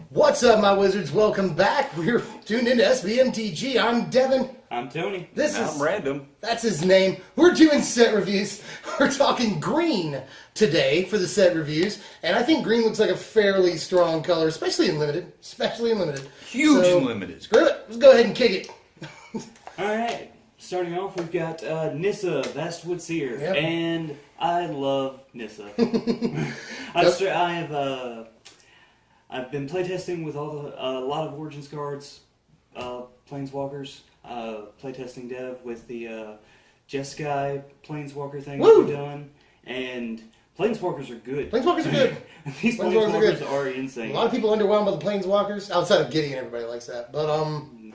What's up, my wizards? Welcome back. We're tuned into SBMTG. I'm Devin. I'm Tony. I'm Random. That's his name. We're doing set reviews. We're talking green today for the set reviews, and I think green looks like a fairly strong color, especially in limited. Huge in limited. Screw it. Let's go ahead and kick it. All right. Starting off, we've got Nissa, Vastwood Seer, Yep. and I love Nissa. I've been playtesting with a lot of Origins cards, Planeswalkers, playtesting Dev with the Jeskai Planeswalker thing that we've done, and Planeswalkers are good. Planeswalkers are good. These Planeswalkers are insane. A lot of people underwhelmed by the Planeswalkers, outside of Gideon, everybody likes that.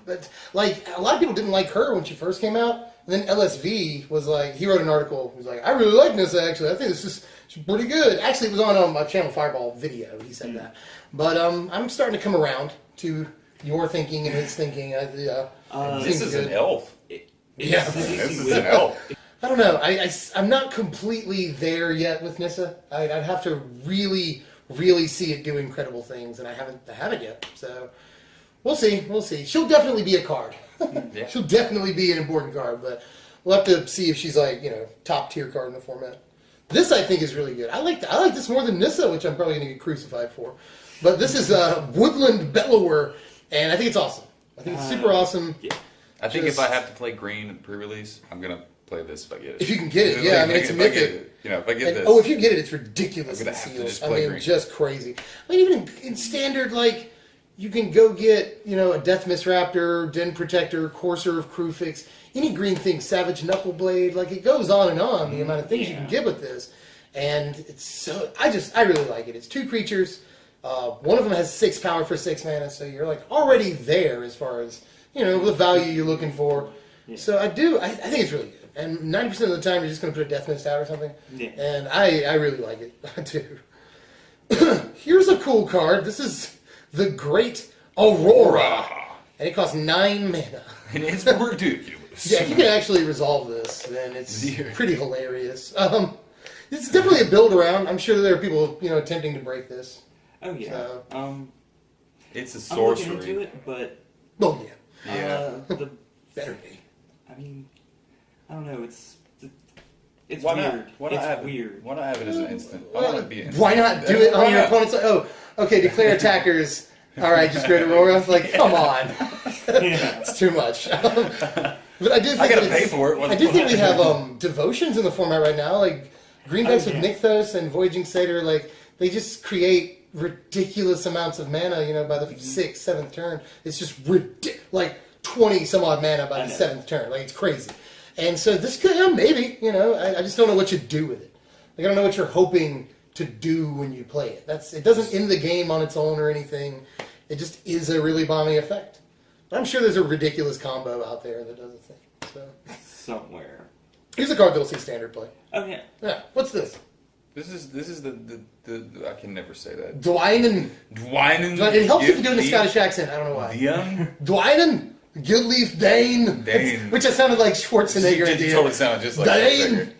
But like, a lot of people didn't like her when she first came out. And then LSV was like, he wrote an article. He was like, I really like Nissa, actually. I think this is pretty good. Actually, it was on a Channel Fireball video. He said that. But I'm starting to come around to your thinking and his thinking. This is an elf. Yeah. This is an elf. I don't know. I'm not completely there yet with Nissa. I'd have to really, really see it do incredible things, and I haven't yet. So we'll see. We'll see. She'll definitely be a card. Yeah. She'll definitely be an important card, but we'll have to see if she's like, top tier card in the format. This I think is really good. I like this more than Nissa, which I'm probably going to get crucified for. But this is Woodland Bellower, and I think it's awesome. I think it's super awesome. Yeah. I think if I have to play green in pre-release, I'm gonna play this if I get it. If you can get it, yeah. I mean, it's a mythic. If I get this. Oh, if you get it, it's ridiculous. I'm gonna have to just I mean, green. just crazy. I mean, even in standard, like, you can go get, a Death Misraptor, Den Protector, Courser of Crufix, any green thing, Savage Knuckleblade. Like, it goes on and on, the amount of things you can get with this. And it's so, I really like it. It's 2 creatures. One of them has 6 power for 6 mana, so you're like already there as far as, the value you're looking for. Yeah. So I think it's really good. And 90% of the time you're just going to put a Death Mist out or something. Yeah. And I really like it. I do. Here's a cool card. This is the Great Aurora. And it costs 9 mana. And it's ridiculous. Yeah, if you can actually resolve this, then it's pretty hilarious. It's definitely a build around. I'm sure there are people, attempting to break this. Oh yeah. So, it's a sorcery. I'm looking into it, but the better be. I mean, I don't know. It's why weird. Not? Why not have weird. Why not have it as an instant? I want it to be instant. Why not do it on your opponent's? Oh, okay. Declare attackers. All right, just Great Aurora. Like, come on. It's too much. But I do think I gotta pay for it. I do think we have devotions in the format right now, like green decks with Nykthos and Voyaging Satyr. Like, they just create ridiculous amounts of mana, by the 6th, 7th turn. It's just like 20 some odd mana by the 7th turn. Like, it's crazy. And so this could, maybe, I just don't know what you do with it. Like, I don't know what you're hoping to do when you play it. It doesn't end the game on its own or anything. It just is a really bombing effect. But I'm sure there's a ridiculous combo out there that does a thing. So somewhere. Here's a card that'll see standard play. Oh yeah. Yeah. What's this? This is the I can never say that. Dwynen. It helps if you do it in a Scottish accent. I don't know why. Dwynen. Gildleaf Dane. Which I sounded like Schwarzenegger. It totally sounded just like Dane.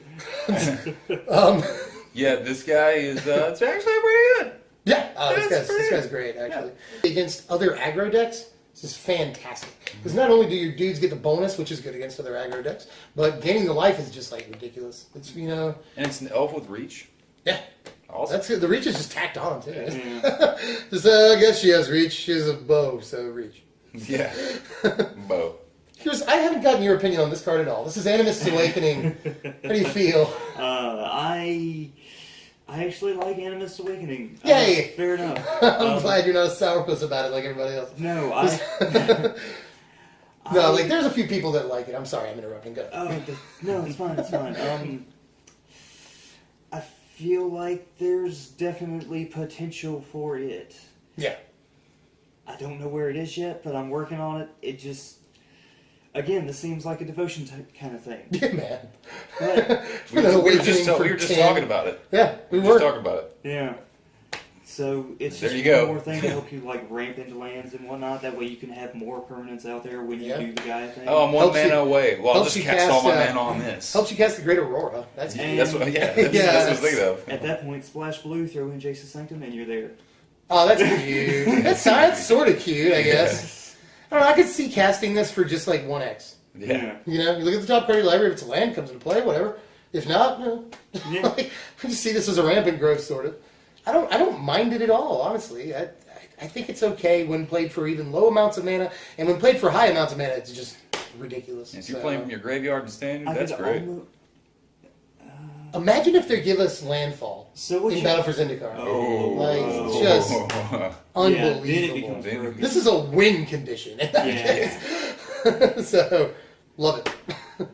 Yeah, this guy is it's actually pretty good. Yeah, this guy's great, actually. Yeah. Against other aggro decks, this is fantastic. Because not only do your dudes get the bonus, which is good against other aggro decks, but gaining the life is just, like, ridiculous. It's, And it's an elf with reach? Yeah. Awesome. That's good. The reach is just tacked on, too. Just, I guess she has reach. She has a bow, so reach. Yeah. Bow. I haven't gotten your opinion on this card at all. This is Animist's Awakening. How do you feel? I actually like Animist's Awakening. Yay! Fair enough. I'm glad you're not a sourpuss about it like everybody else. No, No, like, there's a few people that like it. I'm sorry, I'm interrupting. Go. No, it's fine, it's fine. I feel like there's definitely potential for it. Yeah. I don't know where it is yet, but I'm working on it. It just... Again, this seems like a devotion type kind of thing. Yeah, man. But we were just talking about it. Yeah, we were just talking about it. Yeah. So it's just one more thing to help you like ramp into lands and whatnot. That way you can have more permanents out there when you do the Gaia thing. Oh, I'm one mana away. Well, I'll just cast all my mana on this. Helps you cast the Great Aurora. That's what I was thinking of. At that point, splash blue, throw in Jace's Sanctum, and you're there. Oh, that's cute. That's sort of cute, I guess. I don't know, I could see casting this for just like 1x. Yeah. You know, you look at the top card of your library, if it's a land, comes into play, whatever. If not, no. Yeah. Like, I just see this as a rampant growth, sort of. I don't mind it at all, honestly. I think it's okay when played for even low amounts of mana, and when played for high amounts of mana, it's just ridiculous. If you're playing from your graveyard to standard, that's great. Imagine if they give us landfall in Battle for Zendikar. Like, just unbelievable. Yeah, then it becomes broken. This is a win condition in that case. So, love it.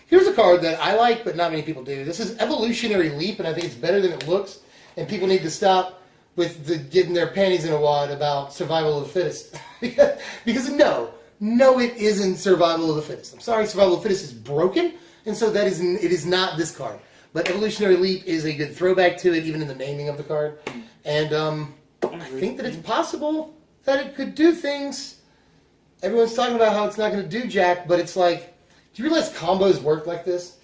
Here's a card that I like, but not many people do. This is Evolutionary Leap, and I think it's better than it looks. And people need to stop with getting their panties in a wad about survival of the fittest. Because no, it isn't survival of the fittest. I'm sorry, survival of the fittest is broken, and so it is not this card. But Evolutionary Leap is a good throwback to it, even in the naming of the card. And I think that it's possible that it could do things. Everyone's talking about how it's not going to do jack, but it's like, do you realize combos work like this?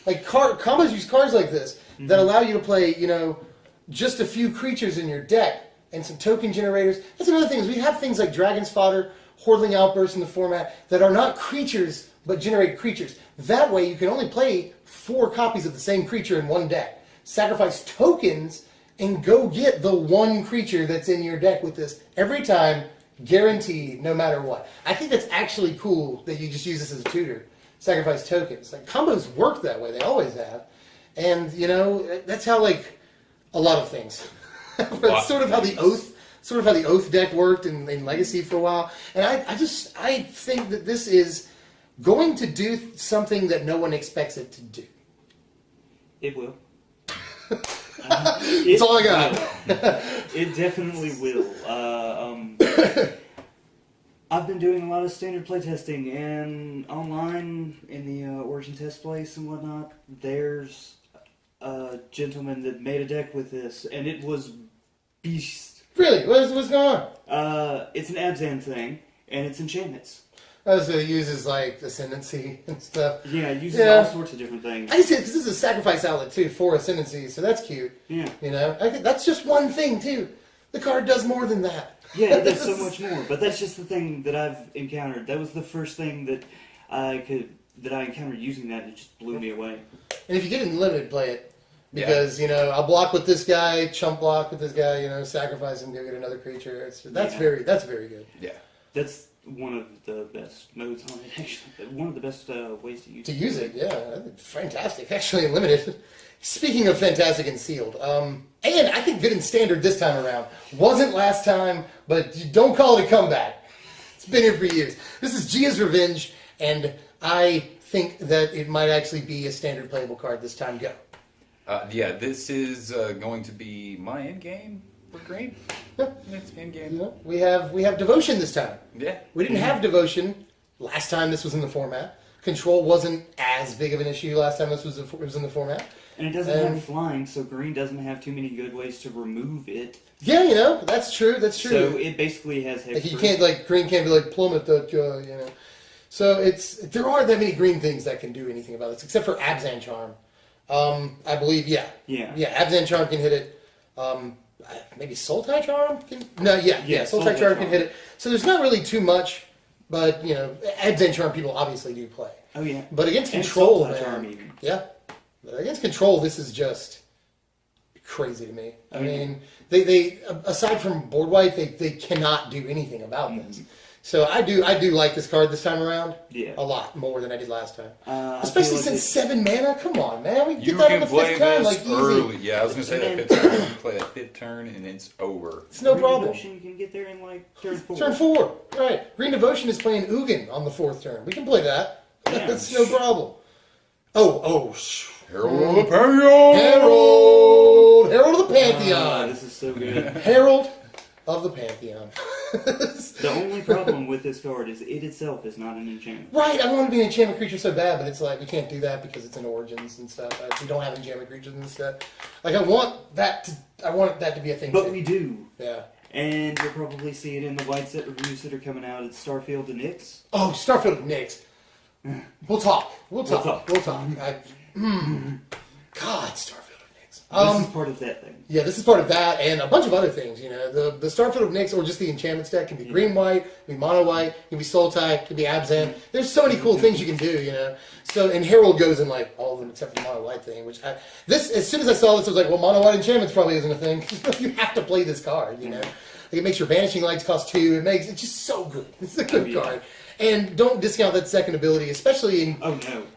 Like combos use cards like this that allow you to play, just a few creatures in your deck and some token generators. That's another thing, is we have things like Dragon's Fodder, Hordling Outburst in the format that are not creatures but generate creatures. That way you can only play 4 copies of the same creature in one deck. Sacrifice tokens and go get the one creature that's in your deck with this every time, guaranteed, no matter what. I think that's actually cool that you just use this as a tutor. Sacrifice tokens. Like, combos work that way. They always have. And, that's how, like, a lot of things. It's sort of how the Oath deck worked in Legacy for a while. And I think that this is going to do something that no one expects it to do. It will. That's all I got. It definitely will. I've been doing a lot of standard playtesting, and online in the Origin test place and whatnot, there's a gentleman that made a deck with this, and it was beast. Really? What's going on? It's an Abzan thing, and it's enchantments. Oh, so it uses, like, Ascendancy and stuff. Yeah, it uses all sorts of different things. I see it because this is a sacrifice outlet, too, for Ascendancy, so that's cute. Yeah. I think that's just one thing, too. The card does more than that. Yeah, there's so much more, but that's just the thing that I've encountered. That was the first thing that I encountered using that, and it just blew me away. And if you get it in limited, play it. Because, I'll block with this guy, chump block with this guy, sacrifice him, go get another creature. That's very good. Yeah. That's one of the best modes on it, actually. One of the best ways to use it. To use it, yeah. Fantastic, actually, in limited. Speaking of fantastic and sealed, and I think good in standard this time around. Wasn't last time, but don't call it a comeback. It's been here for years. This is Gia's Revenge, and I think that it might actually be a standard playable card this time. Go. This is going to be my end game for green. It's end game. Yeah. We have Devotion this time. Yeah. We didn't have Devotion last time this was in the format. Control wasn't as big of an issue last time it was in the format. And it doesn't have flying, so green doesn't have too many good ways to remove it. Yeah, that's true. So it basically has hex. Like you can't, like, green can't be like plummet that, So there aren't that many green things that can do anything about this, except for Abzan Charm. I believe, yeah. Abzan Charm can hit it. Maybe Sultai Charm can. No, Sultai Charm can hit it. So there's not really too much, but Abzan Charm people obviously do play. Oh yeah. But against Control, Sultai Charm even. Yeah. But against Control, this is just crazy to me. I mean, they aside from board wipe, they cannot do anything about this. So I do like this card this time around. Yeah. A lot more than I did last time. Especially since 7 mana. Come on, man. We can get that on the 5th turn, like, early. easy. Yeah, I was gonna say that 5th turn. You play that 5th turn and it's over. It's no problem. Devotion, you can get there in like turn 4. Turn 4. Right. Green Devotion is playing Ugin on the 4th turn. We can play that. Yeah. That's no problem. Herald of the Pantheon! Herald of the Pantheon! This is so good. Herald of the Pantheon. The only problem with this card is it itself is not an enchantment. Right, I want to be an enchantment creature so bad, but it's like, we can't do that because it's in Origins and stuff. We don't have enchantment creatures in this set. Like, I want that to be a thing But too. we do. Yeah. And you'll probably see it in the white set reviews that are coming out. It's Starfield and Nyx. Oh, Starfield and Nyx. We'll talk. God, Starfield and Nyx. This is part of that thing. Yeah, this is part of that and a bunch of other things. You know, the Starfield of Nyx or just the enchantments deck can be green-white, can be mono-white, can be soul-type, can be absent. There's so many cool things you can do, you know. So, and Herald goes in like all of them except for the mono-white thing, which as soon as I saw this, I was like, well, mono-white enchantments probably isn't a thing. You have to play this card, you know. Like, it makes your Banishing Lights cost 2. It's just so good. It's a good card. And don't discount that second ability, especially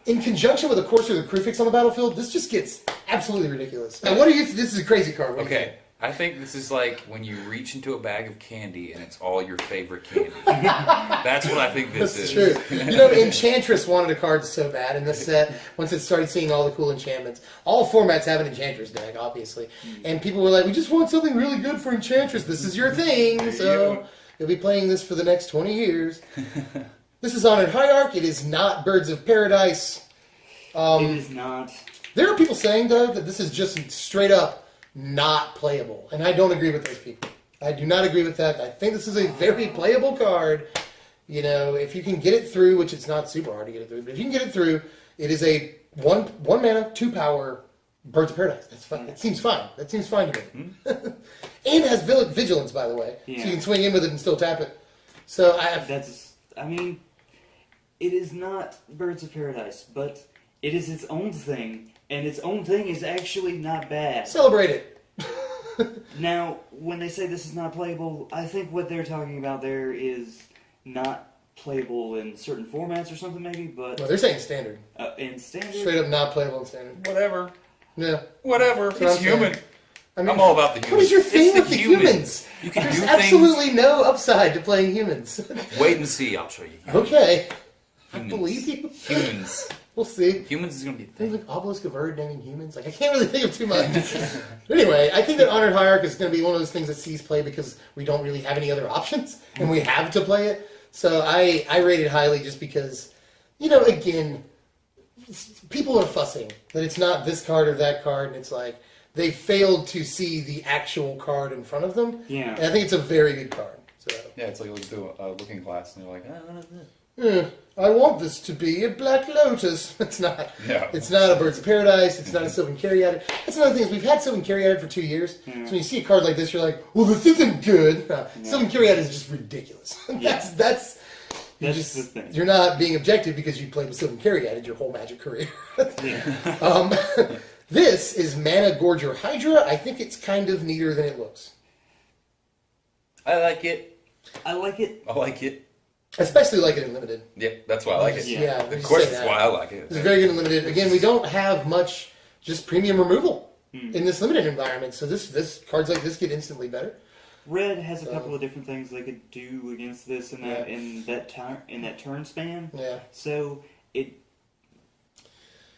in conjunction with a Courser of the Crucifix on the battlefield. This just gets absolutely ridiculous. And what do you? This is a crazy card. What do you think? I think this is like when you reach into a bag of candy and it's all your favorite candy. That's what I think this is. That's true. You know, Enchantress wanted a card so bad in this set. Once it started seeing all the cool enchantments, all formats have an Enchantress deck, obviously, and people were like, "We just want something really good for Enchantress. This is your thing." So you'll be playing this for the next 20 years. This is Honored Hierarch. It is not Birds of Paradise. It is not. There are people saying, though, that this is just straight up not playable. And I don't agree with those people. I do not agree with that. I think this is a very playable card. You know, if you can get it through, which it's not super hard to get it through, but if you can get it through, it is a one mana, 2 power Birds of Paradise. That's fine. It seems fine. That seems fine to me. And it has Vigilance, by the way. Yeah. So you can swing in with it and still tap it. So it is not Birds of Paradise, but it is its own thing, and its own thing is actually not bad. Celebrate it. Now, when they say this is not playable, I think what they're talking about there is not playable in certain formats or something, maybe, but... Well, they're saying standard. In standard? Straight up not playable in standard. Whatever. Yeah. Whatever. It's human. I mean, I'm all about the humans. What is your thing with the humans? You can There's do absolutely no upside to playing humans. Wait and see. I'll show you. Okay. Humans. I believe you. Humans. We'll see. Humans is going to be a Things thing. like Obelisk of Erd naming humans. Like, I can't really think of too much. Anyway, I think that Honored Hierarch is going to be one of those things that sees play because we don't really have any other options, and we have to play it. So I rate it highly just because, you know, again, people are fussing that it's not this card or that card, and it's like they failed to see the actual card in front of them. Yeah. And I think it's a very good card. So. Yeah, it's like a looking glass, and you're like, what is this? I want this to be a Black Lotus. It's not. No. It's not a Birds of Paradise. It's not a Sylvan Caryatid. That's another thing is we've had Sylvan Caryatid for 2 years. So when you see a card like this, you're like, well, this isn't good. Sylvan Caryatid is just ridiculous. That's the thing. You're not being objective because you played with Sylvan Caryatid your whole Magic career. This is Mana Gorger Hydra. I think it's kind of neater than it looks. I like it. I like it. I like it. Especially like it in Limited. Yeah, that's why I like it. Yeah, of course, that's why I like it. It's very good in Limited. Again, we don't have much just premium removal in this Limited environment, so this cards like this get instantly better. Red has a couple of different things they could do against this in that turn span. Yeah. So it.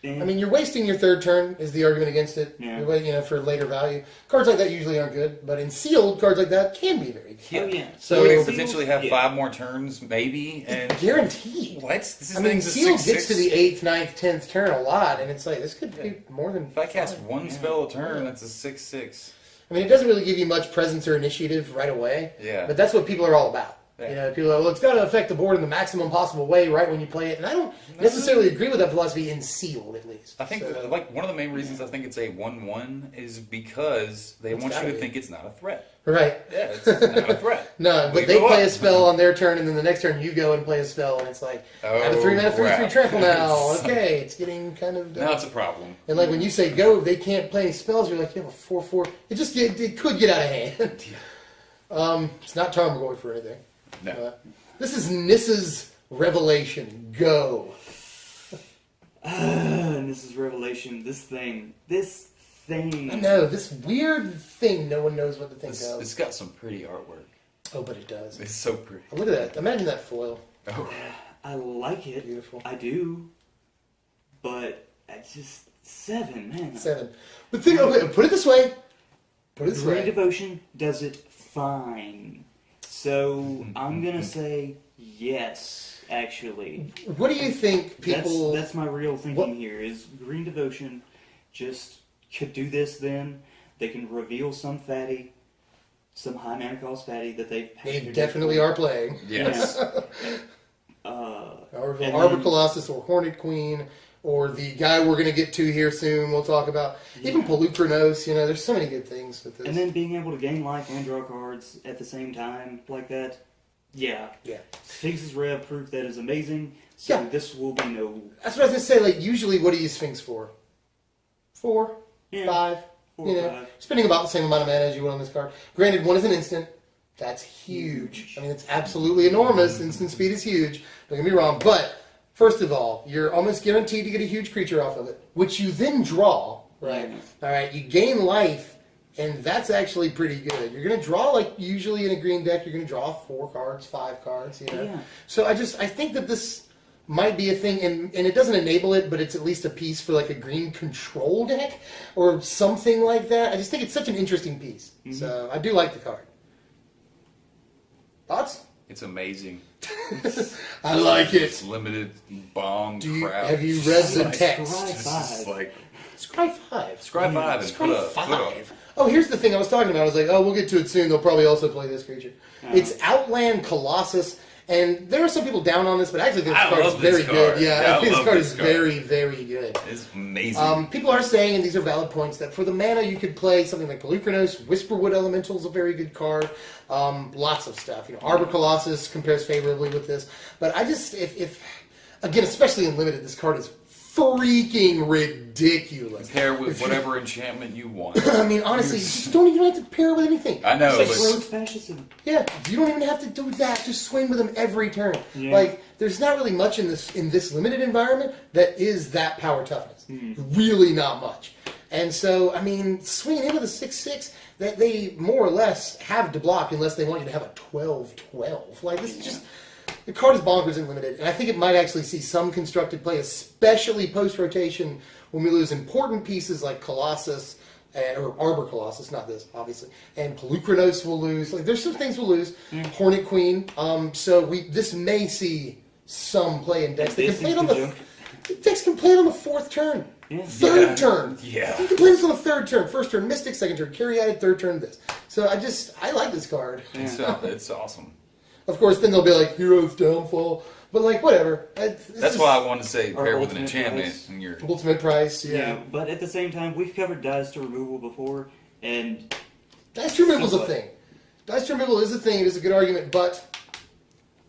I mean, you're wasting your third turn is the argument against it. Yeah. You're waiting, for later value. Cards like that usually aren't good, but in sealed, cards like that can be very good. Oh yeah. So we potentially have 5 more turns, maybe, and guaranteed. What? This is sealed gets to the 8th, 9th, 10th turn a lot, and it's like this could be more than. If I cast one spell a turn, that's a 6/6. I mean, it doesn't really give you much presence or initiative right away. Yeah. But that's what people are all about. Yeah. You know, people are like, well, it's got to affect the board in the maximum possible way right when you play it. And I don't necessarily agree with that philosophy in sealed, at least. I think, one of the main reasons I think it's a 1/1 is because they want you to think it's not a threat. Right. Yeah, it's not a threat. No, but they play a spell on their turn, and then the next turn you go and play a spell, and it's like, I have a 3-mana 3/3 trample now. Okay, it's getting kind of... Now it's a problem. And like when you say go, they can't play any spells, you're like, you have a 4/4. It could get out of hand. It's not Tarmogoyf for anything. No. This is Nissa's Revelation. Go. Nissa's Revelation. This thing. I know, this weird thing no one knows what to think of. It's got some pretty artwork. Oh, but it does. It's so pretty. Look at that. Imagine that foil. Oh. I like it. Beautiful. I do. But it's just 7, man. 7. But think of it. Put it this way. Green Devotion does it fine. So I'm gonna say yes, actually. What do you think people... That's my real thinking here, is Green Devotion just could do this then. They can reveal some fatty, some high mana cost fatty that they've paid. They definitely are playing. Yes. Arbor Colossus or Hornet Queen or the guy we're going to get to here soon we'll talk about. Even Pelucranos, there's so many good things with this. And then being able to gain life and draw cards at the same time like that. Yeah. Sphinx's Rev proof that is amazing. So this will be no... That's what I was going to say. Like, usually, what do you use Sphinx for? 4? 5? 4 or 5. Spending about the same amount of mana as you would on this card. Granted, 1 is an instant. That's huge. I mean, it's absolutely enormous. Instant speed is huge. Don't get me wrong. But, first of all, you're almost guaranteed to get a huge creature off of it, which you then draw, right? All right, you gain life, and that's actually pretty good. You're going to draw, like usually in a green deck, you're going to draw 4 cards, 5 cards, So I think that this might be a thing, and it doesn't enable it, but it's at least a piece for like a green control deck or something like that. I just think it's such an interesting piece. So I do like the card. Thoughts? It's amazing. I like it. It's limited bomb crap. Have you read the text? Scry 5. Scry 5 and Scry 5. Oh, here's the thing I was talking about. I was like, we'll get to it soon. They'll probably also play this creature. It's Outland Colossus. And there are some people down on this, but actually this card is very good. Yeah, I think this card is very, very good. It's amazing. People are saying, and these are valid points, that for the mana you could play something like Pelucranos, Whisperwood Elemental is a very good card. Lots of stuff. Arbor Colossus compares favorably with this. But I just, if again, especially in Limited, this card is freaking ridiculous. Pair with whatever enchantment you want. I mean, honestly, you just don't even have to pair with anything. I know, but... Road Fascism. Yeah, you don't even have to do that. Just swing with them every turn. Like, there's not really much in this limited environment that is that power toughness. Really not much. And so, I mean, swinging in with a 6/6 that they more or less have to block unless they want you to have a 12/12. Like, this is just... The card is bonkers and limited, and I think it might actually see some constructed play, especially post-rotation, when we lose important pieces like Colossus, or Arbor Colossus, not this, obviously, and Pelucranos will lose. Like, there's some things we'll lose. Hornet Queen. So this may see some play in decks. They can play it on decks can play it on the 4th turn. Third turn. Yeah. You can play this on the 3rd turn. 1st turn, Mystic. 2nd turn, Caryatid. 3rd turn, this. So I like this card. It's awesome. Of course, then they'll be like, Hero's Downfall. But, like, whatever. That's why I want to say pair with an enchantment. And your Ultimate Price, yeah. But at the same time, we've covered Dice to Removal before, and... Dice to Removal is a thing. Dice to Removal is a thing. It is a good argument, but...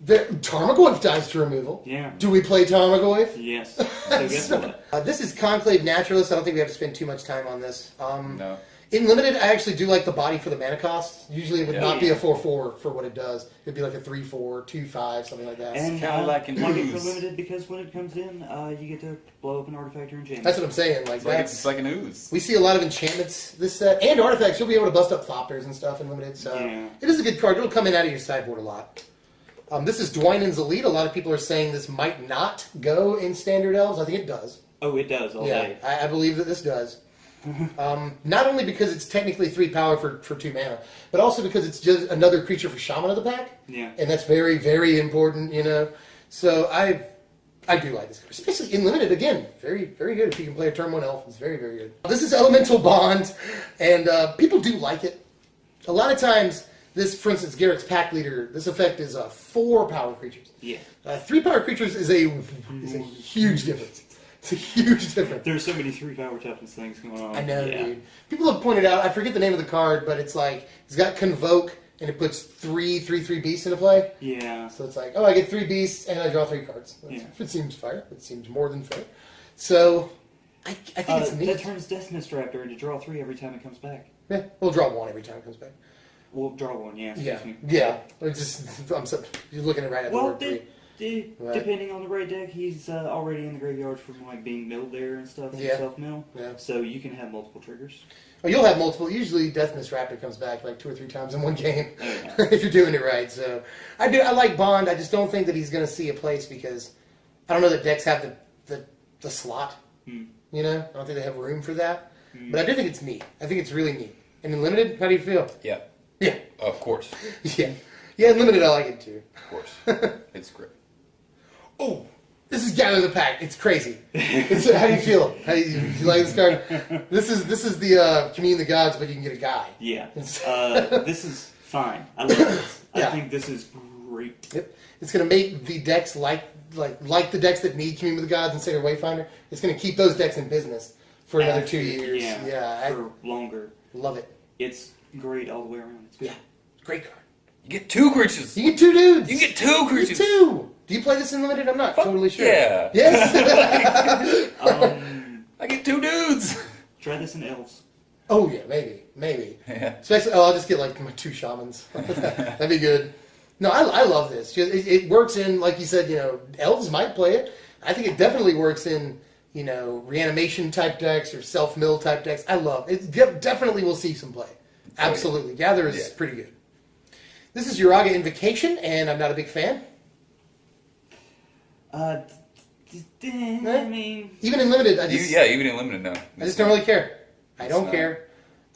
Tarmogoyf Dice to Removal. Yeah. Do we play Tarmogoyf? Yes. So guess what? This is Conclave Naturalist. I don't think we have to spend too much time on this. No. In Limited, I actually do like the body for the mana cost. Usually it would not be a 4/4 for what it does. It'd be like a 3/4, 2/5, something like that. And kind of like an it for ooze. Limited because when it comes in, you get to blow up an artifact or enchantment. That's what I'm saying. It's like an ooze. We see a lot of enchantments this set, and artifacts. You'll be able to bust up Thopters and stuff in Limited, so it is a good card. It'll come in out of your sideboard a lot. This is Dwynen's Elite. A lot of people are saying this might not go in Standard Elves. I think it does. Oh, it does all day. I believe that this does. Not only because it's technically 3 power for 2 mana, but also because it's just another creature for Shaman of the pack. Yeah. And that's very, very important, So I do like this card. Especially in Limited, again. Very, very good if you can play a turn 1 elf. It's very, very good. This is Elemental Bond, and people do like it. A lot of times, this, for instance, Garrick's Pack Leader, this effect is 4 power creatures. Yeah. 3 power creatures is a huge difference. It's a huge difference. There's so many 3 power toughness things going on. I know, dude. People have pointed out, I forget the name of the card, but it's like, it's got Convoke, and it puts 3/3/3 beasts into play. Yeah. So it's like, I get 3 beasts, and I draw 3 cards. Yeah. It seems fair. It seems more than fair. So, I think it's neat. That turns Death Mist Raptor into draw 3 every time it comes back. Yeah, we'll draw 1 every time it comes back. We'll draw 1, yeah. Yeah. You're looking at right at the word 3. Depending on the right deck, he's already in the graveyard from being milled there and stuff. Self-mill. Yeah. So you can have multiple triggers. Oh, you'll have multiple. Usually, Death Mist Raptor comes back like 2 or 3 times in one game if you're doing it right. So I like Bond. I just don't think that he's going to see a place because I don't know that decks have the slot. I don't think they have room for that. But I do think it's neat. I think it's really neat. And in Limited, how do you feel? Yeah. Yeah. Of course. Yeah. In Limited, I like it too. Of course. It's great. Oh, this is Gather the Pack. It's crazy. How do you feel? You like this card? This is the Commune the Gods, but you can get a guy. Yeah. This is fine. I love this. I think this is great. Yep. It's going to make the decks like the decks that need Communion with the Gods and Sacred Wayfinder. It's going to keep those decks in business for another 2 years. Yeah, for longer. Love it. It's great all the way around. It's good. Yeah, great card. You get 2 creatures. You get 2 dudes. You get 2 creatures. You get 2. Do you play this in limited? I'm not totally sure. Yeah. Yes. I get 2 dudes. Try this in elves. Oh yeah, maybe. Yeah. Especially, I'll just get like my 2 shamans. That'd be good. No, I love this. It works in, like you said, elves might play it. I think it definitely works in, reanimation type decks or self-mill type decks. I love it. Definitely will see some play. Absolutely. Gather is pretty good. This is Uraga Invocation, and I'm not a big fan. I mean, even in limited, even in limited, no. I just don't really care. I don't care.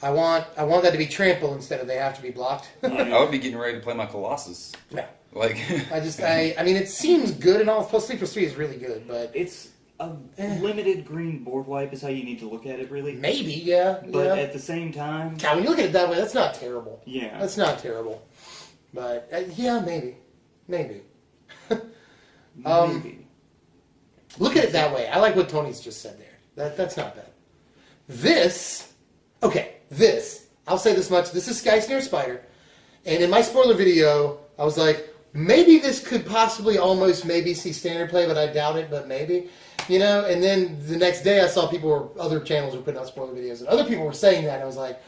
I want that to be trample instead of they have to be blocked. I would be getting ready to play my Colossus. Yeah. Like I mean, it seems good and all. Plus 3/3 is really good, but it's a limited green board wipe is how you need to look at it, really. Maybe, yeah. But at the same time, when you look at it that way, that's not terrible. Yeah. That's not terrible. But maybe. maybe. Look at it that way. I like what Tony's just said there. That's not bad. This, I'll say this much. This is Sky Snare Spider. And in my spoiler video, I was like, maybe this could possibly almost maybe see standard play, but I doubt it, but maybe. And then the next day I saw other channels were putting out spoiler videos, and other people were saying that, and I was like,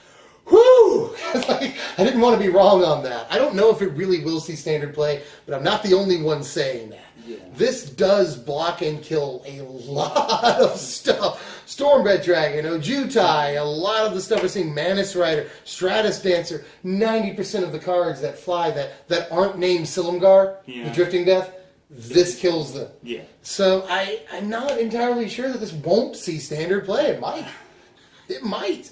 whoo! I didn't want to be wrong on that. I don't know if it really will see standard play, but I'm not the only one saying that. Yeah. This does block and kill a lot of stuff. Stormbred Dragon, Ojutai, a lot of the stuff we're seeing, Manus Rider, Stratus Dancer, 90% of the cards that fly that aren't named Silumgar, the Drifting Death, this kills them. Yeah. So I'm not entirely sure that this won't see standard play. It might. It might.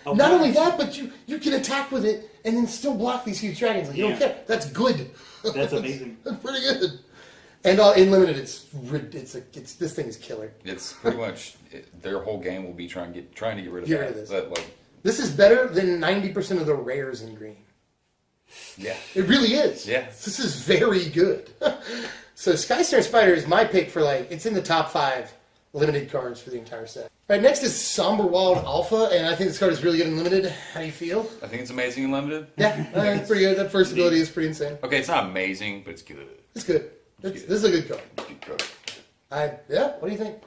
Oh, not only that, but you can attack with it and then still block these huge dragons. Like, you don't care. That's good. That's amazing. That's pretty good. And in limited, this thing is killer. It's pretty much their whole game will be trying to get rid of this. That, this is better than 90% of the rares in green. Yeah, it really is. Yeah, this is very good. So Sky Snare Spider is my pick for it's in the top 5 limited cards for the entire set. All right, next is Somber Wild Alpha, and I think this card is really good in limited. How do you feel? I think it's amazing in limited. Yeah, it's pretty good. That first ability is pretty insane. Okay, it's not amazing, but it's good. It's good. This is a good card. Good card. What do you think?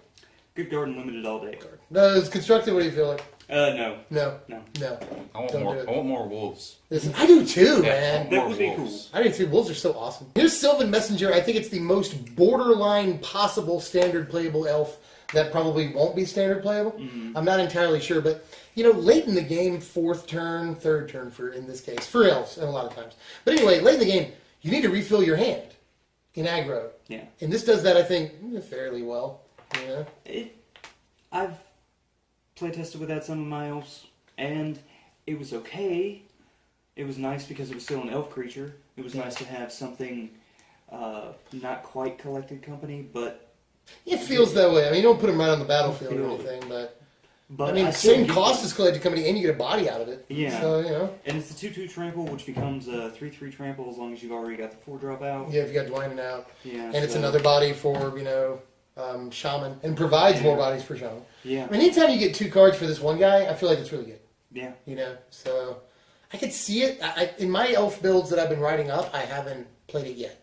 Good card and limited all day. No, it's constructed. What do you feel like? No. I want more wolves. I do too, man. That would be cool. I do too. Wolves are so awesome. Here's Sylvan Messenger. I think it's the most borderline possible standard playable elf that probably won't be standard playable. Mm-hmm. I'm not entirely sure, but late in the game, 4th turn, 3rd turn in this case, for elves, and a lot of times. But anyway, late in the game, you need to refill your hand in aggro. Yeah. And this does that, I think, fairly well. I've playtested with that some of my elves, and it was okay. It was nice because it was still an elf creature. It was nice to have something not quite collected company, but it feels that way. I mean, you don't put them right on the battlefield or anything, but I mean, same cost as collected company, and you get a body out of it. Yeah. So, And it's the 2/2 trample, which becomes a 3/3 trample as long as you've already got the 4-drop out. Yeah, if you got Dwynen out. Yeah. And it's another body for, Shaman, and provides more bodies for Shaman. Yeah. I mean, anytime you get 2 cards for this one guy, I feel like it's really good. Yeah. So I could see it. In my elf builds that I've been writing up, I haven't played it yet.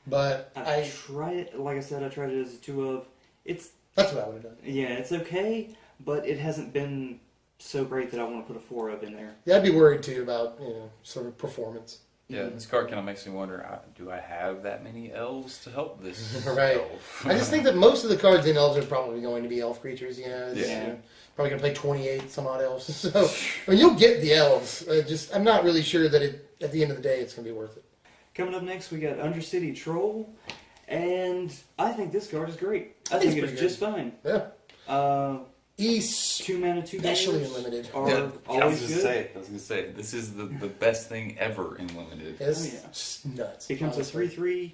But I tried it, like I said, I tried it as a 2 of. That's what I would have done. Yeah, it's okay, but it hasn't been so great that I want to put a 4 of in there. Yeah, I'd be worried too about, sort of performance. Yeah, this card kind of makes me wonder, do I have that many elves to help this right. elf? I just think that most of the cards in elves are probably going to be elf creatures, Yeah. Probably going to play 28 some odd elves. So, I mean, you'll get the elves. I'm not really sure that at the end of the day it's going to be worth it. Coming up next, we got Undercity Troll, and I think this card is great. I think think it's it's just fine. Yeah. East, 2 mana, 2 especially barriers in limited. are always good. I was gonna say this is the best thing ever in limited. It's just nuts. Becomes a 3/3,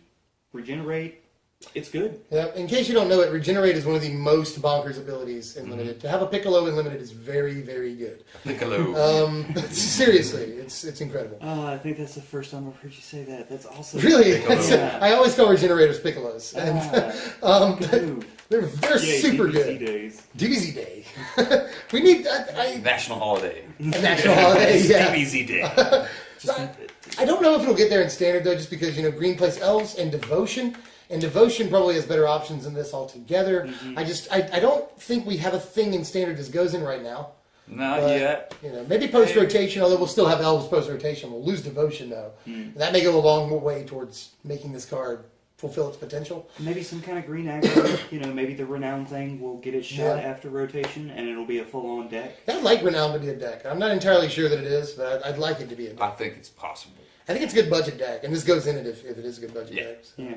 regenerate, It's good. Yeah. In case you don't know it, Regenerate is one of the most bonkers abilities in Limited. To have a Piccolo in Limited is very, very good. Piccolo. Seriously, it's incredible. I think that's the first time I've heard you say that. That's awesome. Really? Yeah. I always call Regenerators Piccolos. And they're super DBZ good. Days. DBZ Day. We need National holiday. a national holiday. Yeah. DBZ Day. I don't know if it'll get there in Standard though, just because Green plays Elves and Devotion. And Devotion probably has better options than this altogether. I don't think we have a thing in Standard this goes in right now. Not But, yet. Maybe post-rotation, although we'll still have Elves post-rotation. We'll lose Devotion, though. And that may go a long way towards making this card fulfill its potential. Maybe some kind of green aggro. Maybe the Renown thing will get its shot after rotation, and it'll be a full-on deck. I'd like Renown to be a deck. I'm not entirely sure that it is, but I'd like it to be a deck. I think it's possible. I think it's a good budget deck, and this goes in it if it is a good budget deck. So. Yeah.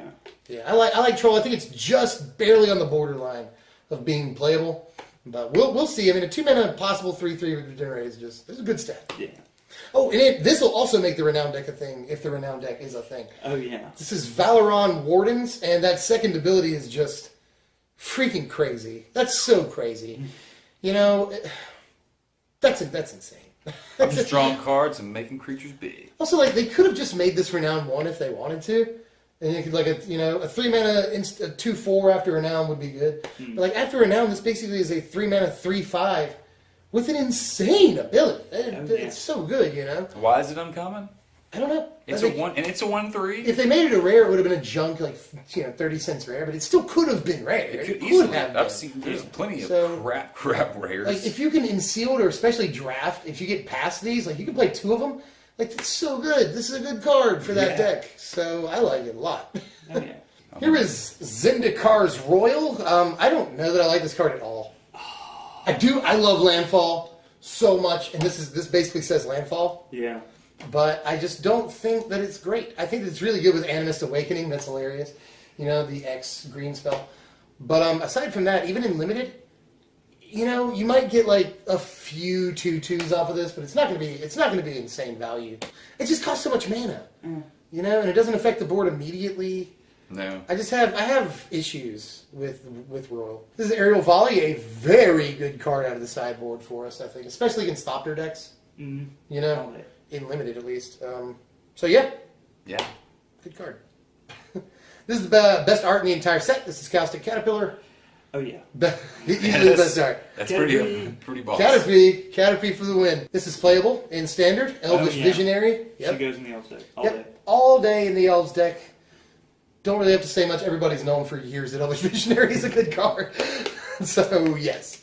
Yeah, I like Troll. I think it's just barely on the borderline of being playable, but we'll see. I mean, a 2-mana possible 3/3 with Regenerate is a good stat. Yeah. Oh, and this will also make the Renown deck a thing if the Renown deck is a thing. Oh, yeah. This is Valoran Wardens, and that second ability is just freaking crazy. That's so crazy. That's insane. I'm just drawing cards and making creatures big. Also, they could have just made this Renown 1 if they wanted to. And you could, a 3-mana 2/4 after Renown would be good. But, after Renown, this basically is a 3-mana 3/5 with an insane ability. It's so good, Why is it uncommon? I don't know. It's a 1/3. If they made it a rare, it would have been a junk, 30 cents rare, but it still could have been rare. It could could easily. have I've been. seen there's plenty of So- crap rares. If you can Ensealed or especially Draft, if you get past these, you can play 2 of them. It's so good. This is a good card for that deck. So I like it a lot. Oh, yeah. Here is Zendikar's Royal. I don't know that I like this card at all. I love Landfall so much, and this basically says Landfall. Yeah. But I just don't think that it's great. I think it's really good with Animist Awakening. That's hilarious. The X green spell. But aside from that, even in Limited, you might get a few 2/2s off of this, but it's not going to be insane value. It just costs so much mana. And it doesn't affect the board immediately. No. I have issues with Royal. This is Aerial Volley, a very good card out of the sideboard for us, I think, especially against Thopter decks. In Limited at least. Yeah, good card. This is the best art in the entire set. This is Caustic Caterpillar. Oh, yeah. Easily the best art. That's pretty boss. Caterpie for the win. This is playable in Standard. Elvish Visionary. She goes in the Elves deck all day. All day in the Elves deck. Don't really have to say much. Everybody's known for years that Elvish Visionary is a good card. So, yes.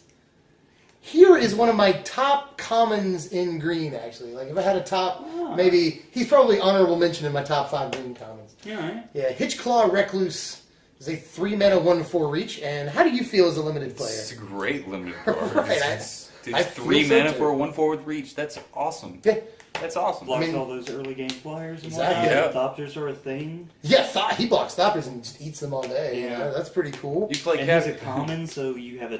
Here is one of my top commons in green, actually. If I had a top, maybe... He's probably honorable mention in my top 5 green commons. Yeah. Yeah, Hitchclaw Recluse is a 3-mana 1/4 reach, and how do you feel as a Limited player? It's a great limited card. Right, It's I 3 feel so mana too. for a 1/4 with reach. That's awesome. Yeah. That's awesome. Blocks all those early game flyers and Exactly. whatnot. Yeah. Thopters are a thing. Yeah, he blocks Stoppers and just eats them all day. Yeah. That's pretty cool. You play And he's a common, so you have a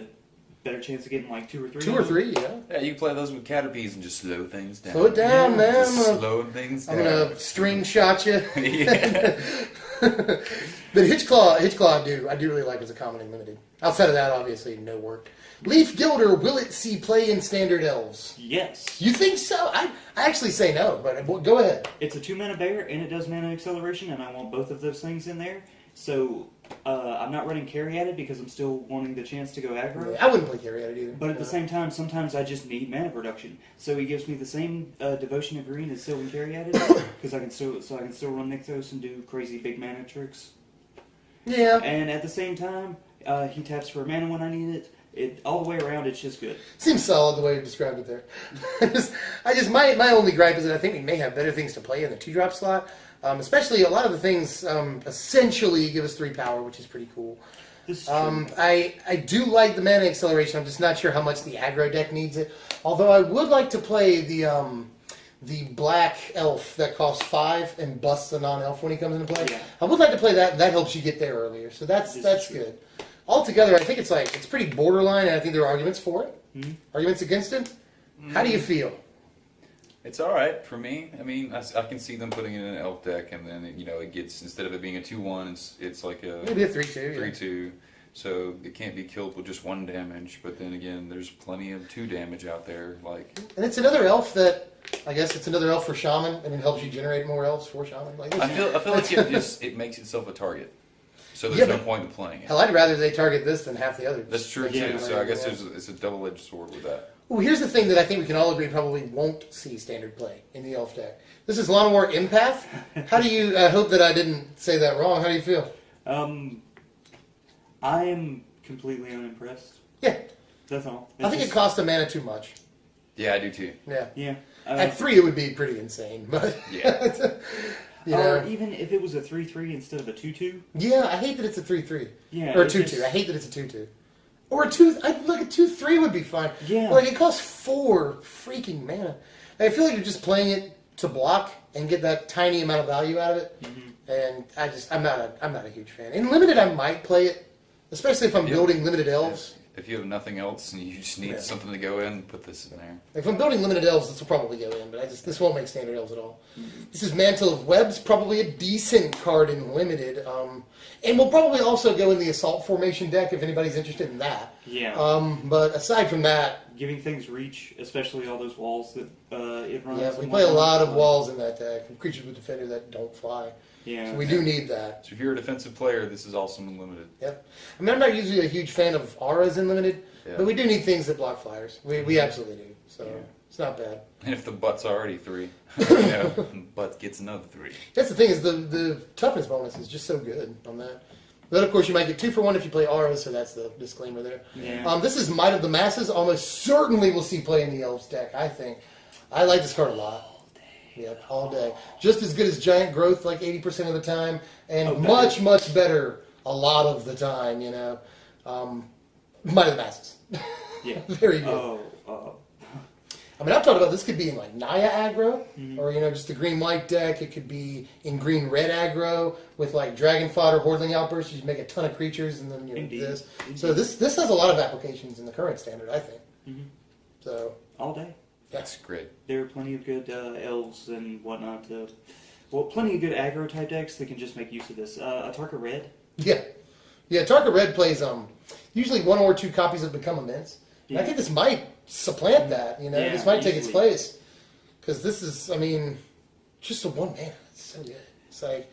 better chance of getting 2 or 3. 2 or 3, yeah. Yeah, you play those with Caterpies and just slow things down. Slow it down, man. Just slow things down. I'm gonna string shot you. Yeah. But Hitchclaw, I do really like as a common in Limited. Outside of that, obviously, no work. Leaf Gilder, will it see play in Standard Elves? Yes. You think so? I actually say no, but go ahead. It's a 2-mana bear, and it does mana acceleration, and I want both of those things in there. So I'm not running carry at it because I'm still wanting the chance to go aggro. I wouldn't play carry at it either. But at the same time, sometimes I just need mana production. So he gives me the same devotion of green as Sylvan carry at it, because I can still run Nykthos and do crazy big mana tricks. Yeah. And at the same time, he taps for mana when I need it. All the way around, it's just good. Seems solid the way you described it there. My only gripe is that I think we may have better things to play in the 2-drop slot. Especially a lot of the things essentially give us 3 power, which is pretty cool. This is true. I do like the mana acceleration. I'm just not sure how much the aggro deck needs it. Although I would like to play the black elf that costs 5 and busts a non-elf when he comes into play. Yeah. I would like to play that, and that helps you get there earlier. So that's good. Altogether, I think it's pretty borderline, and I think there are arguments for it. Arguments against it. How do you feel? It's all right for me. I mean, I can see them putting it in an elf deck, and then it gets, instead of it being a 2/1, it's like a Maybe a 3/2. 3/2. So it can't be killed with just 1 damage. But then again, there's plenty of 2 damage out there. And it's another elf that, I guess it's another elf for shaman, and it helps you generate more elves for shaman. I feel like it makes itself a target. So there's no point in playing it. Hell, I'd rather they target this than half the others. That's true too. So I guess it's a double-edged sword with that. Well, here's the thing that I think we can all agree probably won't see standard play in the elf deck. This is Lawnmower Empath. How do you? I hope that I didn't say that wrong. How do you feel? I am completely unimpressed. Yeah. That's all. I think it costs a mana too much. Yeah, I do too. Yeah. Yeah. At 3, it would be pretty insane, but yeah. Or even if it was a 3/3 instead of a 2/2. Yeah, I hate that it's a 3/3. Yeah. Or a 2/2. I hate that it's a 2/2. Or a 2. Look, a 2/3 would be fine. Yeah. Like it costs 4 freaking mana. I feel like you're just playing it to block and get that tiny amount of value out of it. Mm-hmm. And I'm not a huge fan. In limited, I might play it, especially if I'm building limited elves. If you have nothing else and you just need something to go in, put this in there. If I'm building limited elves, this will probably go in, but this won't make standard elves at all. Mm-hmm. This is Mantle of Webs, probably a decent card in limited, and will probably also go in the assault formation deck if anybody's interested in that. Yeah. But aside from that, giving things reach, especially all those walls that it runs. yeah, we play a lot of walls in that deck, and creatures with defender that don't fly. Yeah. So we do need that. So if you're a defensive player, this is awesome in limited. Yep. I mean, I'm not usually a huge fan of auras in limited, but we do need things that block flyers. We absolutely do. So it's not bad. And if the butt's already 3, butt gets another 3. That's the thing is the toughness bonus is just so good on that. But of course you might get 2 for 1 if you play auras, so that's the disclaimer there. Yeah. This is Might of the Masses. Almost certainly we'll see play in the Elves deck, I think. I like this card a lot. Yep, all day. Just as good as Giant Growth, like 80% of the time, and much, much better a lot of the time, Might of the Masses. Yeah. Very good. I mean, I've talked about this could be in like Naya aggro, or just the green-white deck. It could be in green-red aggro with like Dragon Fodder, Hordling Outburst. You make a ton of creatures, and then this. Indeed. So this has a lot of applications in the current standard, I think. Mm-hmm. So all day. That's great. There are plenty of good elves and whatnot. Plenty of good aggro type decks that can just make use of this. Atarka Red. Yeah. Atarka Red plays usually 1 or 2 copies of Become Immense. And I think this might supplant that. This might take its place because this is, just a 1 mana. It's so good. It's like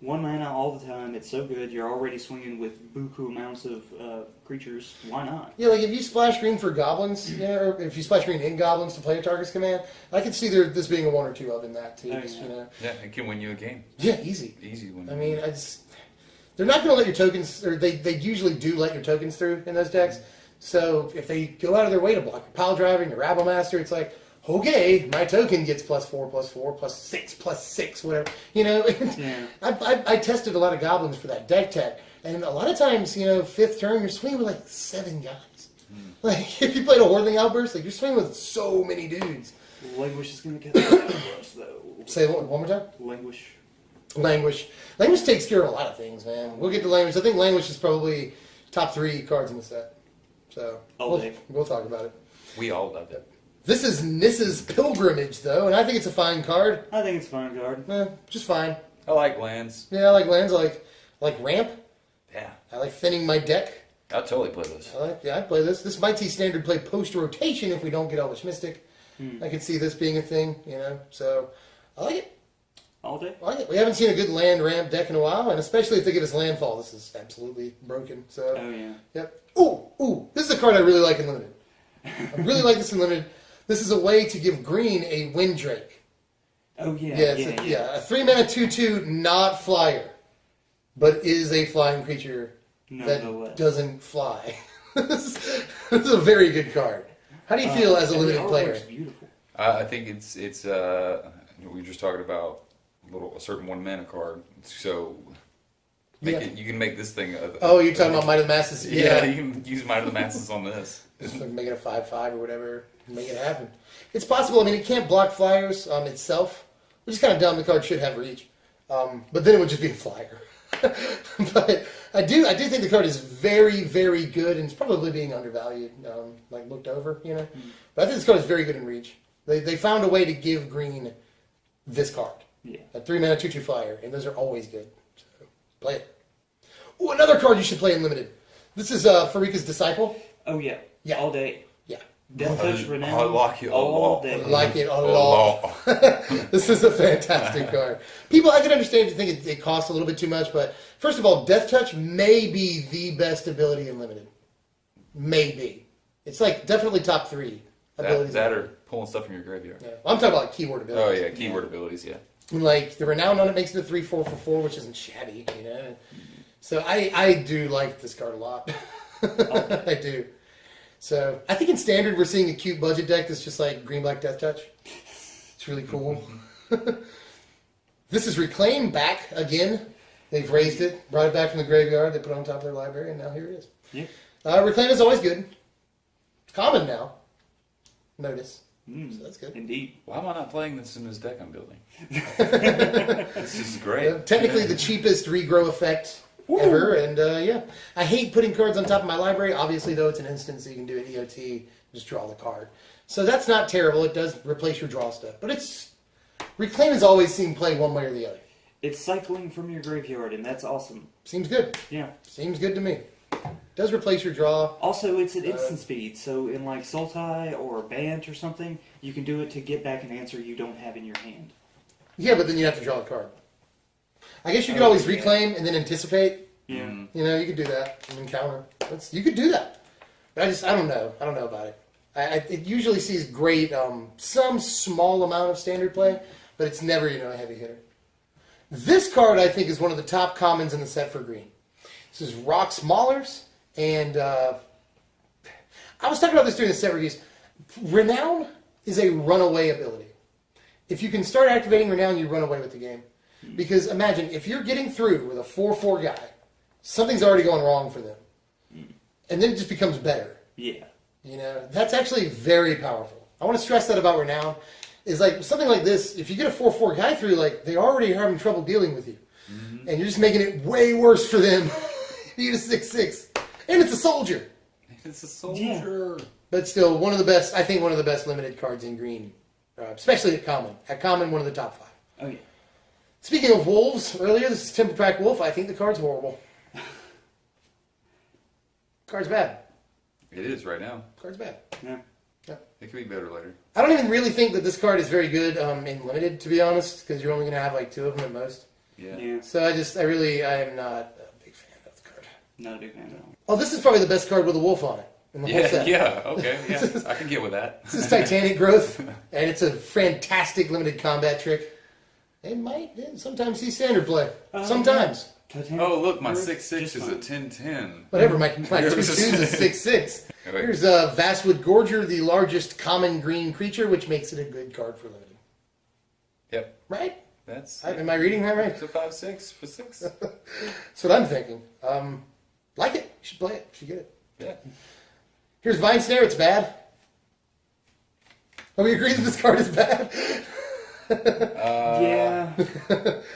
1 mana all the time. It's so good. You're already swinging with buku amounts of creatures. Why not? Yeah, like if you splash green for goblins, or if you splash green in goblins to play a target's command, I could see this being a 1 or 2 of in that too. Yeah, it can win you a game. Yeah, easy. Easy win. They're not going to let your tokens, or they usually do let your tokens through in those decks. So if they go out of their way to block your pile driver and your rabble master, it's like, okay, my token gets +4, +4, +6, +6, whatever. Yeah. I tested a lot of goblins for that deck tech, and a lot of times, 5th turn, you're swinging with like 7 guys. Like if you played a Hordling Outburst, like you're swinging with so many dudes. Languish is going to get us though. Say it one more time. Languish takes care of a lot of things, man. We'll get to Languish. I think Languish is probably top 3 cards in the set. So we'll talk about it. We all love it. This is Nissa's Pilgrimage, though, and I think it's a fine card. I think it's a fine card. Just fine. I like lands. Yeah, I like lands. I like ramp. Yeah. I like thinning my deck. I'll totally play this. I play this. This might see standard play post-rotation if we don't get Elvish Mystic. I could see this being a thing, So I like it. All day? I like it. We haven't seen a good land ramp deck in a while, and especially if they give us landfall, this is absolutely broken. So. Oh, yeah. Yep. Ooh. This is a card I really like in Limited. I really like this in Limited. This is a way to give green a Windrake. Oh, yeah. Yeah. A 3-mana 2/2, not flyer, but is a flying creature that doesn't fly. This is a very good card. How do you feel as a Limited player? Beautiful. I think it's we were just talking about a certain 1 mana card. So you can make this thing. You're talking about Might of the Masses? Yeah, you can use Might of the Masses on this. Just make it a 5/5 or whatever. Make it happen. It's possible. It can't block flyers itself, which is kind of dumb. The card should have reach, but then it would just be a flyer. But I do think the card is very, very good, and it's probably being undervalued, looked over. But I think this card is very good in reach. They found a way to give green this card. Yeah. A 3-mana 2/2 flyer, and those are always good. So play it. Ooh, another card you should play in limited. This is Farika's Disciple. Oh yeah. Yeah. All day. Yeah. Death Touch Renown. I like it a all lot. day. I like it a lot. This is a fantastic card. People, I can understand if you think it costs a little bit too much, but first of all, Death Touch may be the best ability in limited. Maybe. It's like definitely top 3 abilities. That or pulling stuff from your graveyard. Yeah. I'm talking about like keyword abilities. Oh yeah, keyword abilities. Yeah. Like the Renown on it makes it a 3/4 for 4, which isn't shabby, you know. So I do like this card a lot. I do. So I think in standard we're seeing a cute budget deck that's just like green black Death Touch. It's really cool. This is Reclaim back again. They've raised it, brought it back from the graveyard. They put it on top of their library, and now here it is. Yeah. Reclaim is always good. It's common now. Notice. So that's good. Indeed. Why am I not playing this in this deck I'm building? This is great. Technically the cheapest regrow effect ever, and yeah. I hate putting cards on top of my library. Obviously, though, it's an instant, so you can do an EOT, just draw the card. So that's not terrible. It does replace your draw stuff. But it's... Reclaim has always seen play one way or the other. It's cycling from your graveyard, and that's awesome. Seems good. Yeah. Seems good to me. Does replace your draw. Also, it's at instant speed, so in like Sultai or Bant or something, you can do it to get back an answer you don't have in your hand. Yeah, but then you have to draw a card. I guess you could always reclaim and then anticipate. Yeah. You know, you could do that and then counter. You could do that. But I don't know. I don't know about it. It usually sees great, some small amount of standard play, but it's never, a heavy hitter. This card, I think, is one of the top commons in the set for green. This is Rock's Maulers, and I was talking about this during the set reviews. Renown is a runaway ability. If you can start activating Renown, you run away with the game. Because imagine, if you're getting through with a 4/4 guy, something's already going wrong for them. And then it just becomes better. Yeah. That's actually very powerful. I want to stress that about Renown. Is like something like this, if you get a 4/4 guy through, like they already are having trouble dealing with you. And you're just making it way worse for them. You get a 6/6. And it's a soldier. It's a soldier. Yeah. But still, one of the best, I think one of the best limited cards in green. Especially at common. At common, one of the top 5. Oh, yeah. Speaking of wolves, earlier, this is Temper Pack Wolf. I think the card's horrible. Card's bad. It is right now. Card's bad. Yeah. It could be better later. I don't even really think that this card is very good in limited, to be honest, because you're only going to have like 2 of them at most. Yeah. So I am not a big fan of the card. Not a big fan at all. Oh, this is probably the best card with a wolf on it in the whole set. Okay, I can get with that. This is Titanic Growth, and it's a fantastic limited combat trick. It might sometimes see standard play. Sometimes. Titanic Oh, look, my Growth, 6/6 just is a fine. 10/10. Whatever, my 2/2 is a 6/6. Here's Vastwood Gorger, the largest common green creature, which makes it a good card for limited. Yep. Right? Am I reading that right? It's a 5/6 for 6. That's what I'm thinking. Like it. You should play it. You should get it. Yeah. Here's Vine Snare. It's bad. Oh, we agree that this card is bad? Yeah.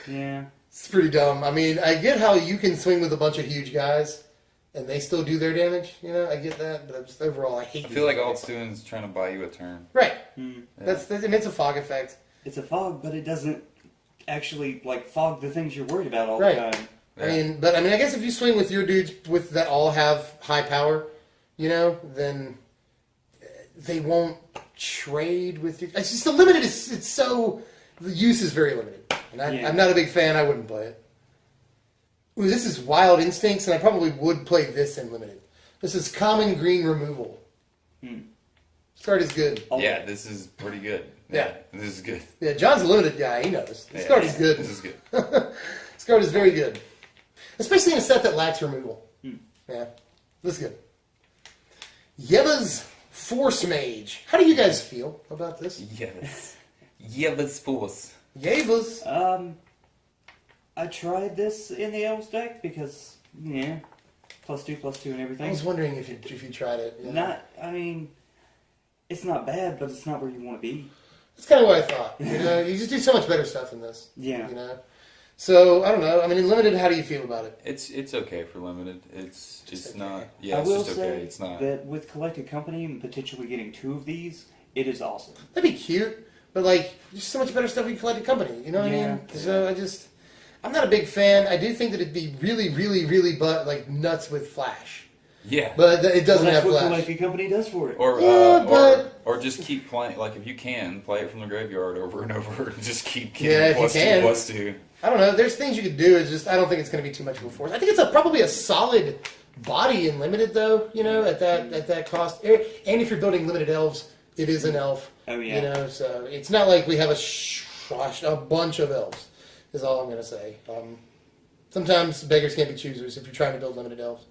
Yeah. It's pretty dumb. I mean, I get how you can swing with a bunch of huge guys, and they still do their damage. I get that, but just overall, I hate. I feel like all it's doing is trying to buy you a turn. Right. Hmm. That's and it's a fog effect. It's a fog, but it doesn't actually fog the things you're worried about all Right. the time. Yeah. I guess if you swing with your dudes that all have high power, then they won't trade with you. It's just the limited. It's so the use is very limited. And I'm not a big fan. I wouldn't play it. Ooh, this is Wild Instincts, and I probably would play this in limited. This is Common Green Removal. This card is good. Yeah, this is pretty good. Yeah. This is good. Yeah, John's a limited guy. He knows. This card is good. This is good. This card is very good. Especially in a set that lacks removal. Yeah, this is good. Yeva's Force Mage. How do you guys feel about this? Yes. Yeva's Force. Yeva's. I tried this in the Elves deck because, +2/+2 and everything. I was wondering if you tried it. Yeah. It's not bad, but it's not where you want to be. That's kind of what I thought. You just do so much better stuff than this. Yeah. So I don't know. I mean, in limited, how do you feel about it? It's okay for limited. It's okay. not. Yeah, I it's will just say okay. It's not. that with Collected Company and potentially getting 2 of these, It is awesome. That'd be cute, but like, there's so much better stuff you can collect at company. You know what I Yeah. mean? So I'm not a big fan. I do think that it'd be really, really, really like nuts with Flash, Yeah. but it doesn't Well, have that's what Flash. Collecting Company does for it. Or, Yeah, but- or just keep playing. Like if you can, play it from the graveyard over and over, and just keep Yeah, getting if you can. +2/+2. I don't know. There's things you could do. It's just I don't think it's going to be too much of a force. I think it's probably a solid body in limited though. You know, at that cost. And if you're building limited elves, it is an elf. Oh, yeah. You know, so it's not like we have a bunch of elves. Is all I'm going to say. Sometimes beggars can't be choosers if you're trying to build limited elves.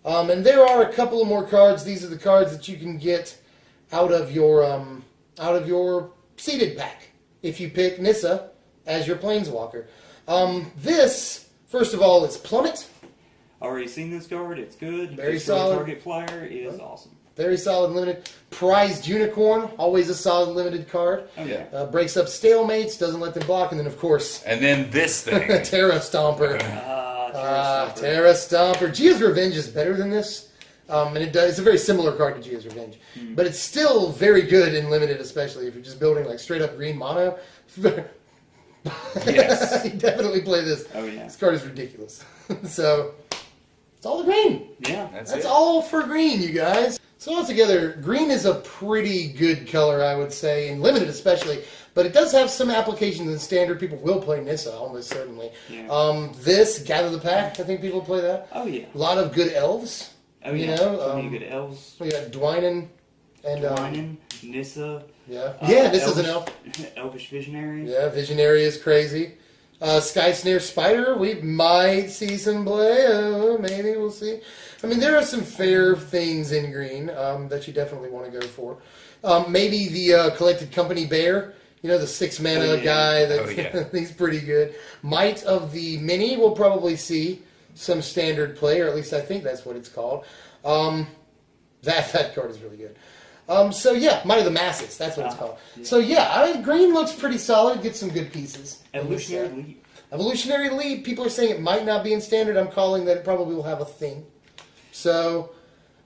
And there are a couple of more cards. These are the cards that you can get out of your seeded pack if you pick Nissa as your planeswalker. This, first of all, is Plummet. Already seen this card. It's good. Very Just for a solid. Target flyer is awesome. Very solid limited. Prized Unicorn, always a solid limited card. Oh, yeah. Breaks up stalemates, doesn't let them block, and then of course And then this thing. Terra Stomper. Terra Stomper. Gia's Revenge is better than this. And it's a very similar card to Gia's Revenge. But it's still very good in limited, especially if you're just building like straight up green mono. Yes. You definitely play this. Oh, yeah. This card is ridiculous. So, it's all the green. Yeah. That's That's it. all for green, you guys. So altogether, green is a pretty good color, I would say, in limited especially. But it does have some applications in standard. People will play Nissa, almost certainly. Yeah. This, Gather the Pack, I think people play that. Oh, yeah. A lot of good elves. Oh, You yeah. know, So many good elves. We got Dwynen and... Dwynen, Nissa. yeah, this is an elf. Elvish Visionary. Yeah, Visionary is crazy. Sky Snare Spider, we might see some play. Maybe we'll see. I mean, there are some fair things in green that you definitely want to go for. Maybe the Collected Company Bear. You know, the 6 mana Oh, yeah. guy. That, Oh, yeah. He's pretty good. Might of the Mini will probably see some standard play, or at least I think that's what it's called. That card is really good. So yeah, Might of the Masses, that's what it's called. Yeah. So yeah, green looks pretty solid, gets some good pieces. Evolutionary Leap. Evolutionary Leap, people are saying it might not be in standard. I'm calling that it probably will have a thing. So,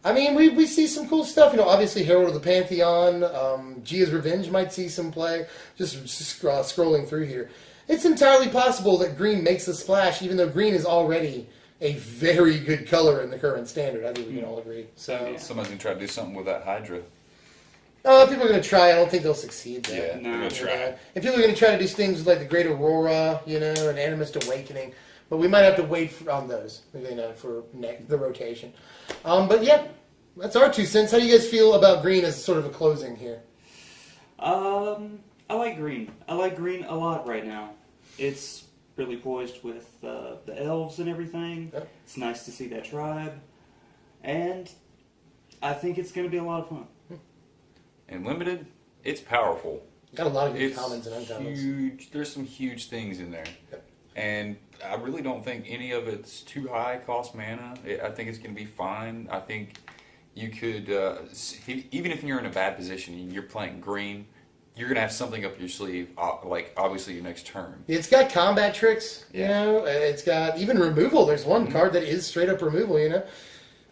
I mean, we see some cool stuff. You know, obviously Herald of the Pantheon, Gia's Revenge might see some play. Just scrolling through here. It's entirely possible that green makes a splash, even though green is already a very good color in the current standard. I think we can all agree. So, Somebody's going to try to do something with that Hydra. people are going to try. I don't think they'll succeed though. Yeah, No. they're going to try. And people are going to try to do things with like the Great Aurora, you know, and Animist Awakening. But we might have to wait on those, you know, for the rotation. But yeah, that's our 2 cents. How do you guys feel about green as sort of a closing here? I like green. I like green a lot right now. It's really poised with the elves and everything. Yep. It's nice to see that tribe. And I think it's going to be a lot of fun. And limited, it's powerful. Got a lot of good It's commons and uncommons. huge. There's some huge things in there. Yep. And I really don't think any of it's too high cost mana. I think it's going to be fine. I think you could, even if you're in a bad position and you're playing green, you're going to have something up your sleeve, like obviously your next turn. It's got combat tricks, you Yeah. know. It's got even removal. There's one card that is straight up removal, you know.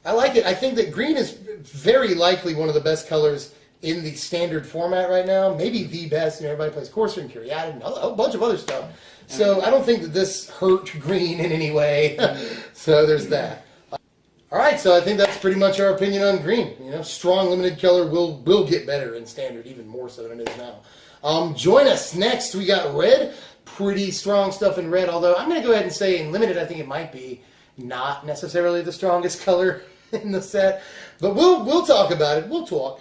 I like it. I think that green is very likely one of the best colors in the standard format right now. Maybe the best. You know, everybody plays Corsair and Kyriad and a bunch of other stuff. So I don't think that this hurt green in any way. So there's that. All right, so I think that's pretty much our opinion on green. You know, strong limited color will get better in standard, even more so than it is now. Join us next. We got red. Pretty strong stuff in red. Although I'm going to go ahead and say in limited, I think it might be not necessarily the strongest color in the set. But we'll talk about it. We'll talk.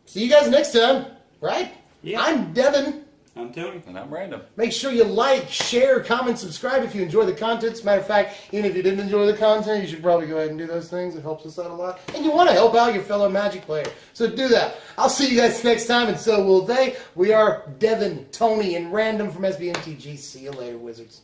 See you guys next time. Right? Yeah. I'm Devin. I'm Tony. And I'm random. Make sure you like, share, comment, subscribe if you enjoy the content. As a matter of fact, even if you didn't enjoy the content, you should probably go ahead and do those things. It helps us out a lot. And you want to help out your fellow Magic player. So do that. I'll see you guys next time, and so will they. We are Devin, Tony, and Random from SBMTG. See you later, Wizards.